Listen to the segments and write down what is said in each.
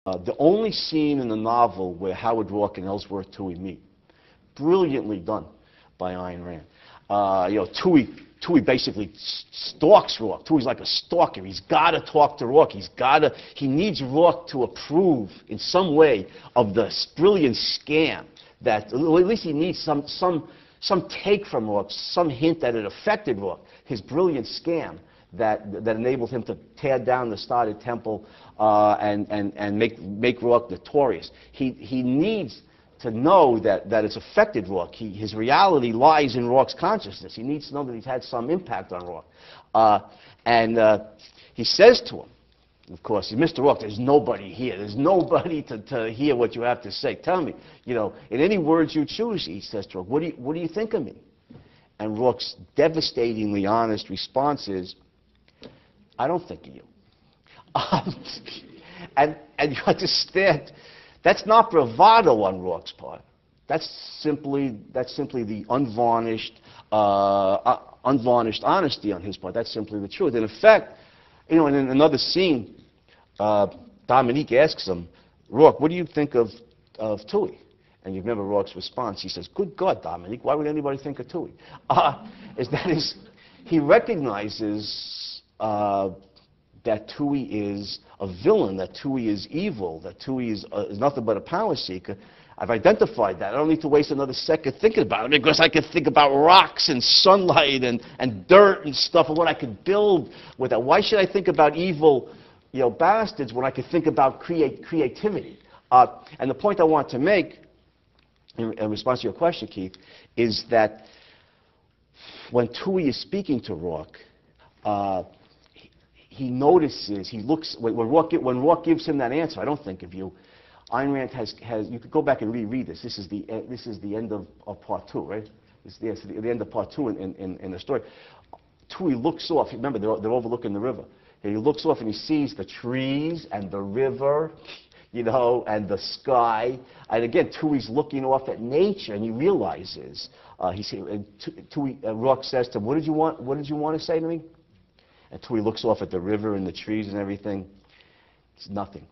The only scene in the novel where Howard Roark and Ellsworth Toohey meet, brilliantly done by Ayn Rand. Toohey basically stalks Roark. Toohey's like a stalker. He's got to talk to Roark. He needs Roark to approve in some way of this brilliant scam that, at least he needs some take from Roark, some hint that it affected Roark, his brilliant scam that enabled him to tear down the started temple and make Roark notorious. He needs to know that it's affected Roark. His reality lies in Roark's consciousness. He needs to know that he's had some impact on Roark. He says to him, of course, Mr. Roark, there's nobody here. There's nobody to hear what you have to say. Tell me, in any words you choose, he says to Roark, what do you think of me? And Roark's devastatingly honest response is, I don't think of you. And you understand, that's not bravado on Roark's part. That's simply the unvarnished honesty on his part. That's simply the truth. And in fact, in another scene, Dominique asks him, Roark, what do you think of Toohey? And you remember Roark's response. He says, good God, Dominique, why would anybody think of Toohey? He recognizes that Toohey is a villain, that Toohey is evil, that Toohey is nothing but a power seeker. I've identified that. I don't need to waste another second thinking about it, because I can think about rocks and sunlight and dirt and stuff and what I could build with that. Why should I think about evil, bastards when I could think about creativity? And the point I want to make, in response to your question, Keith, is that when Toohey is speaking to Roark, he notices, he looks, when Roark gives him that answer, I don't think of you, Ayn Rand has you could go back and reread this. This is the end of part 2, right? It's the end of part 2 in the story. Toohey looks off. Remember, they're overlooking the river. And he looks off and he sees the trees and the river, and the sky. And again, Toohey's looking off at nature, and he realizes. Roark says to him, "What did you want to say to me?" And Toohey looks off at the river and the trees and everything. It's nothing.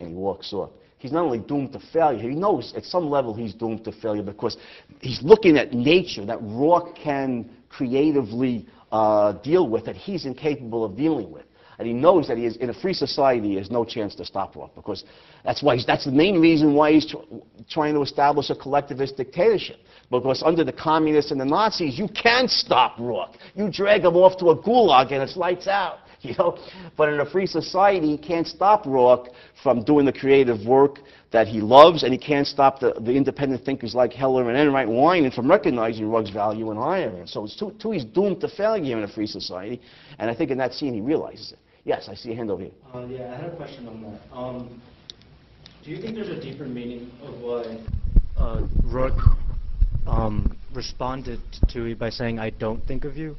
And he walks off. He's not only doomed to failure, he knows at some level he's doomed to failure because he's looking at nature that Roark can creatively deal with, that he's incapable of dealing with. And he knows that he is, in a free society, he has no chance to stop Roark, because that's the main reason why he's trying to establish a collectivist dictatorship. Because under the communists and the Nazis, you can stop Roark. You drag him off to a gulag and it's lights out. But in a free society, he can't stop Roark from doing the creative work that he loves, and he can't stop the independent thinkers like Heller and Enright and Wynand from recognizing Roark's value and hiring him. So Toohey's doomed to failure in a free society, and I think in that scene he realizes it. Yes, I see a hand over here. Yeah, I had a question on that. Do you think there's a deeper meaning of why Roark responded to Toohey by saying, I don't think of you?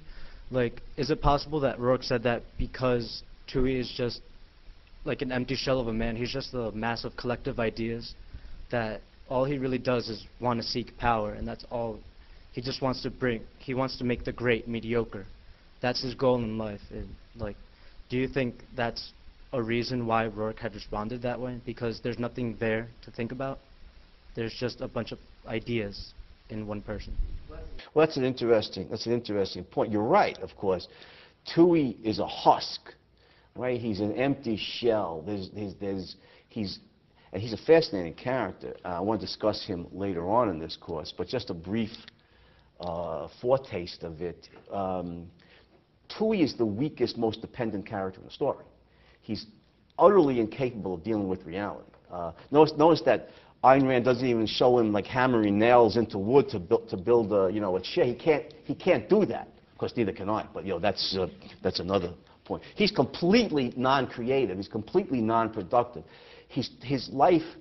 Like, is it possible that Roark said that because Toohey is just like an empty shell of a man, he's just a mass of collective ideas, that all he really does is want to seek power, and that's all he just wants to bring. He wants to make the great mediocre. That's his goal in life. And, like, do you think that's a reason why Roark had responded that way? Because there's nothing there to think about? There's just a bunch of ideas in one person. Well, that's an interesting point. You're right, of course. Toohey is a husk, right? He's an empty shell. He's a fascinating character. I want to discuss him later on in this course, but just a brief foretaste of it. Toohey is the weakest, most dependent character in the story. He's utterly incapable of dealing with reality. Notice that Ayn Rand doesn't even show him like hammering nails into wood to build a chair. He can't do that. Of course, neither can I. But that's another point. He's completely non-creative. He's completely non-productive. His life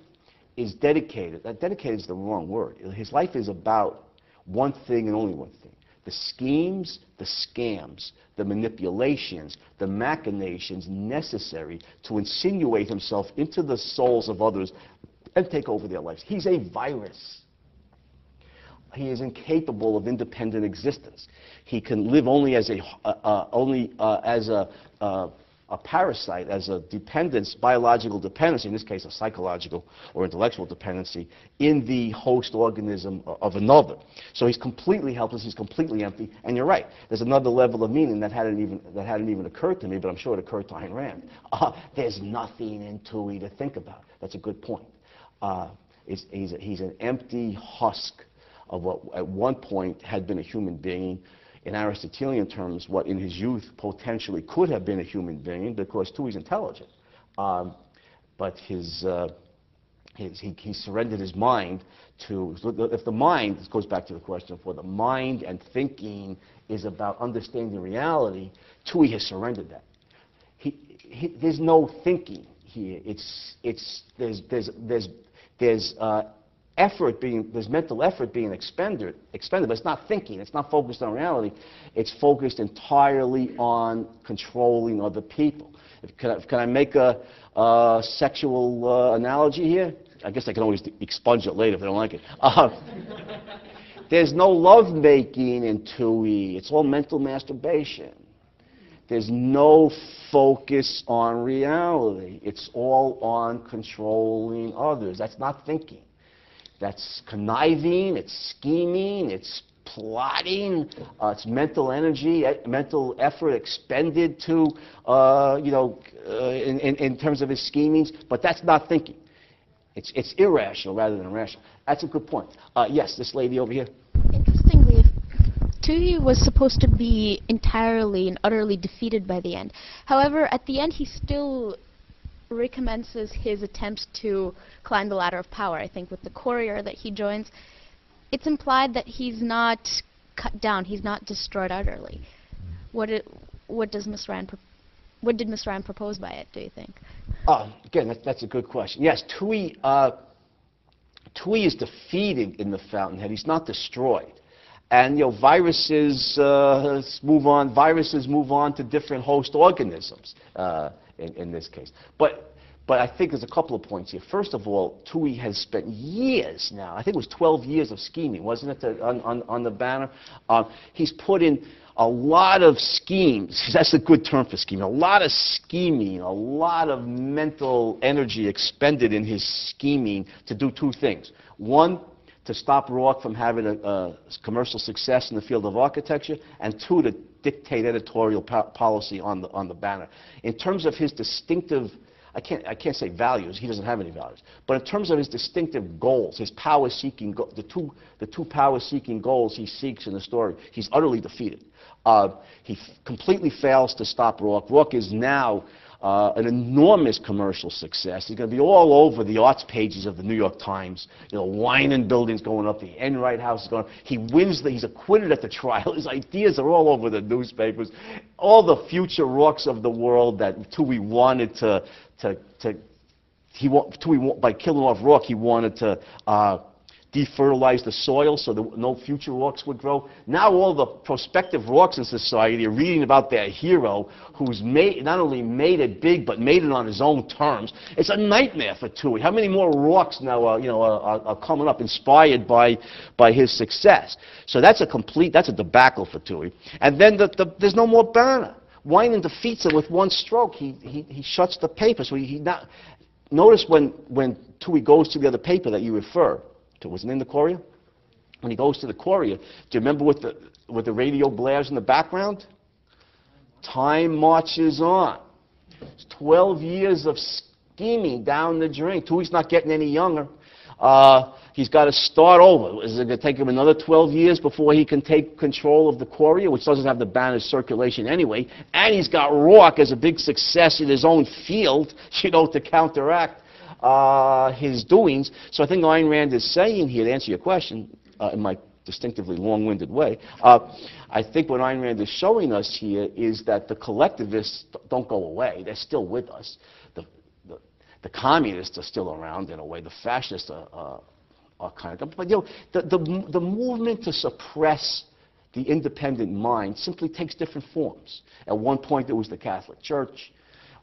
is dedicated. Dedicated is the wrong word. His life is about one thing and only one thing: the schemes, the scams, the manipulations, the machinations necessary to insinuate himself into the souls of others and take over their lives. He's a virus. He is incapable of independent existence. He can live only as a a parasite, as a dependence, biological dependency, in this case a psychological or intellectual dependency, in the host organism of another. So he's completely helpless, he's completely empty, and you're right, there's another level of meaning that hadn't even occurred to me, but I'm sure it occurred to Ayn Rand. There's nothing in Toohey to think about. That's a good point. He's an empty husk of what at one point had been a human being, in Aristotelian terms, what in his youth potentially could have been a human being, because Toohey's intelligent. But he surrendered his mind to, if the mind, this goes back to the question for the mind and thinking is about understanding reality, Toohey has surrendered that. There's no thinking here. There's mental effort being expended, but it's not thinking. It's not focused on reality. It's focused entirely on controlling other people. Can I make a sexual analogy here? I guess I can always expunge it later if I don't like it. There's no love-making in Toohey. It's all mental masturbation. There's no focus on reality. It's all on controlling others. That's not thinking. That's conniving, it's scheming, it's plotting, it's mental energy, mental effort expended to, in terms of his schemings, but that's not thinking. It's irrational rather than rational. That's a good point. Yes, this lady over here. Interestingly, Toohey was supposed to be entirely and utterly defeated by the end. However, at the end, he still recommences his attempts to climb the ladder of power. I think with the courier that he joins, it's implied that he's not cut down, he's not destroyed utterly. What did Miss Rand propose by it, do you think? Again, that's a good question. Yes, Toohey is defeated in the Fountainhead. He's not destroyed. And viruses move on. Viruses move on to different host organisms. In this case. But I think there's a couple of points here. First of all, Toohey has spent years now, I think it was 12 years of scheming, wasn't it, on the banner? He's put in a lot of schemes. That's a good term for scheming. A lot of scheming, a lot of mental energy expended in his scheming to do two things. One, to stop Roark from having a commercial success in the field of architecture, and two, to dictate editorial policy on the banner. In terms of his distinctive, I can't say values, he doesn't have any values, but in terms of his distinctive goals, his power-seeking, the two power-seeking goals he seeks in the story, he's utterly defeated. He completely fails to stop Roark. Roark is now an enormous commercial success. He's going to be all over the arts pages of the New York Times. Wynand building's going up, the Enright House is going up. He wins, he's acquitted at the trial. His ideas are all over the newspapers. All the future Roarks of the world that Toohey wanted by killing off Roark, he wanted to defertilize the soil so that no future Roarks would grow. Now all the prospective Roarks in society are reading about their hero who's not only made it big, but made it on his own terms. It's a nightmare for Toohey. How many more Roarks now are coming up inspired by his success? So that's a debacle for Toohey. And then there's no more banner. Wynand defeats him with one stroke. He shuts the paper. So notice when Toohey goes to the other paper that you refer to, wasn't in the Courier? When he goes to the Courier, do you remember what the radio blares in the background? Time marches on. It's 12 years of scheming down the drain. Toohey's not getting any younger. He's got to start over. Is it going to take him another 12 years before he can take control of the Courier, which doesn't have the banner's circulation anyway? And he's got Roark as a big success in his own field, to counteract his doings. So I think Ayn Rand is saying here, to answer your question in my distinctively long-winded way, I think what Ayn Rand is showing us here is that the collectivists don't go away. They're still with us. The communists are still around in a way. The fascists are kind of. But the movement to suppress the independent mind simply takes different forms. At one point, it was the Catholic Church.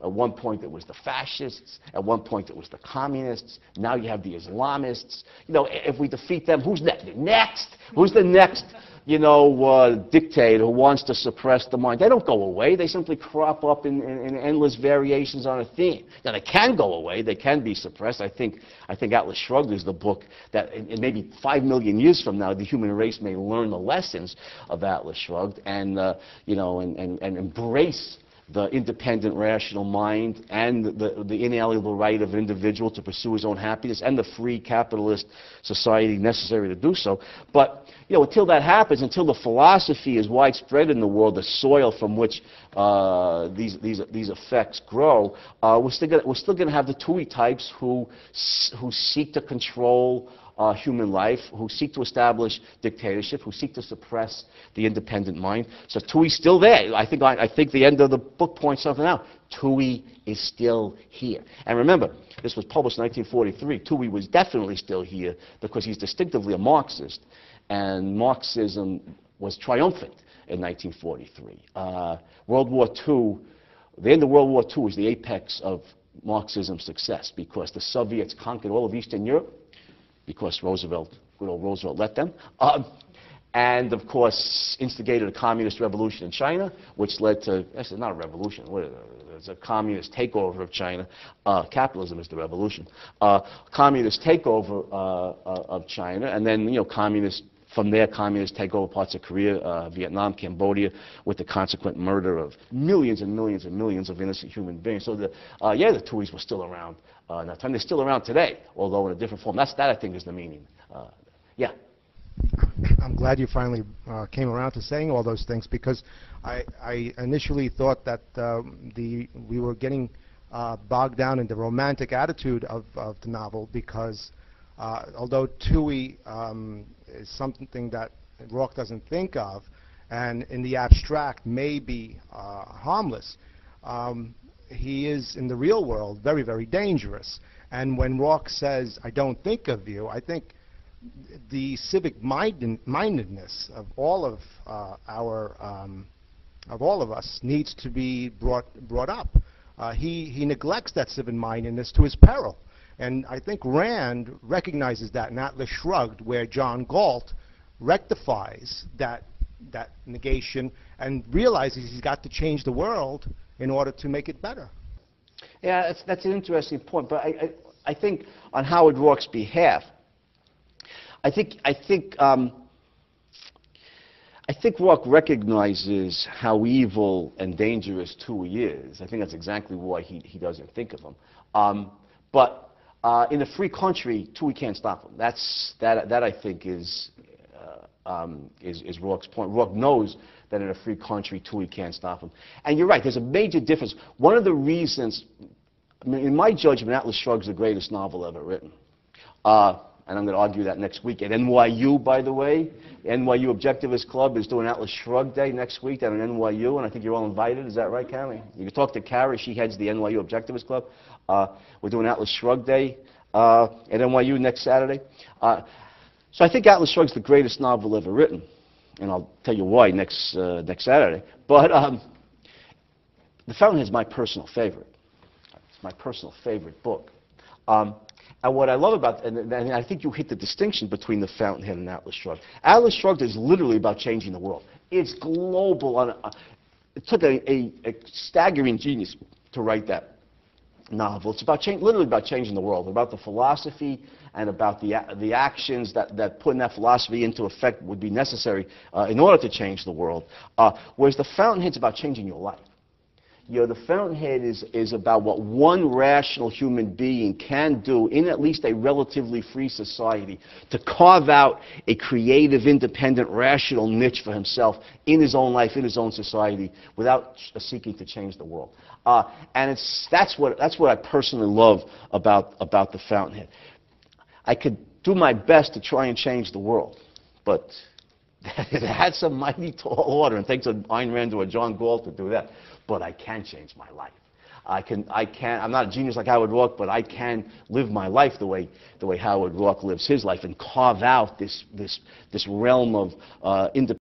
At one point it was the fascists. At one point it was the communists. Now you have the Islamists. You know, if we defeat them, who's next? Who's the next, you know, dictator who wants to suppress the mind? They don't go away. They simply crop up in endless variations on a theme. Now, they can go away. They can be suppressed. I think Atlas Shrugged is the book that in maybe 5 million years from now, the human race may learn the lessons of Atlas Shrugged and, you know, and embrace the independent, rational mind and the inalienable right of an individual to pursue his own happiness and the free capitalist society necessary to do so. But, you know, until that happens, until the philosophy is widespread in the world, the soil from which these effects grow, we're still going to have the Toohey types who seek to control human life, who seek to establish dictatorship, who seek to suppress the independent mind. So Toohey's still there. I think the end of the book points something out. Toohey is still here. And remember, this was published in 1943. Toohey was definitely still here because he's distinctively a Marxist, and Marxism was triumphant in 1943. World War II, the end of World War II was the apex of Marxism's success because the Soviets conquered all of Eastern Europe, because Roosevelt, good old Roosevelt, let them, and of course instigated a communist revolution in China, which led to, this is not a revolution, it's a communist takeover of China. Capitalism is the revolution. Communist takeover of China, and then, you know, from there, communists take over parts of Korea, Vietnam, Cambodia, with the consequent murder of millions and millions and millions of innocent human beings. So, yeah, the Tooheys were still around in that time. They're still around today, although in a different form. That, I think, is the meaning. Yeah. I'm glad you finally came around to saying all those things, because I initially thought that we were getting bogged down in the romantic attitude of the novel, because although Toohey is something that Roark doesn't think of, and in the abstract may be harmless, he is in the real world very, very dangerous. And when Roark says, "I don't think of you," I think the civic mindedness of all of us needs to be brought up. He neglects that civic mindedness to his peril. And I think Rand recognizes that in Atlas Shrugged, where John Galt rectifies that negation and realizes he's got to change the world in order to make it better. Yeah, that's an interesting point. But I think on Howard Roark's behalf, I think Roark recognizes how evil and dangerous Toohey is. I think that's exactly why he doesn't think of him. But in a free country, Toohey can't stop him. That I think is Roark's point. Roark knows that in a free country, Toohey can't stop him. And you're right. There's a major difference. One of the reasons, I mean, in my judgment, Atlas Shrugged is the greatest novel ever written. And I'm going to argue that next week. At NYU, by the way, NYU Objectivist Club is doing Atlas Shrugged Day next week down at NYU, and I think you're all invited. Is that right, Carrie? You can talk to Carrie. She heads the NYU Objectivist Club. We're doing Atlas Shrugged Day at NYU next Saturday. So I think Atlas Shrugged is the greatest novel ever written, and I'll tell you why next Saturday. But The Fountainhead is my personal favorite. It's my personal favorite book. And what I love about, and I think you hit the distinction between The Fountainhead and Atlas Shrugged. Atlas Shrugged is literally about changing the world. It's global. It took a staggering genius to write that novel. It's about literally about changing the world, about the philosophy and about the actions that putting that philosophy into effect would be necessary in order to change the world. Whereas The Fountainhead's about changing your life. You know, The Fountainhead is about what one rational human being can do in at least a relatively free society to carve out a creative, independent, rational niche for himself in his own life, in his own society, without seeking to change the world. And that's what I personally love about The Fountainhead. I could do my best to try and change the world, but that's a mighty tall order, and takes an Ayn Rand or a John Galt to do that. But I can change my life. I'm not a genius like Howard Roark, but I can live my life the way Howard Roark lives his life and carve out this realm of independence.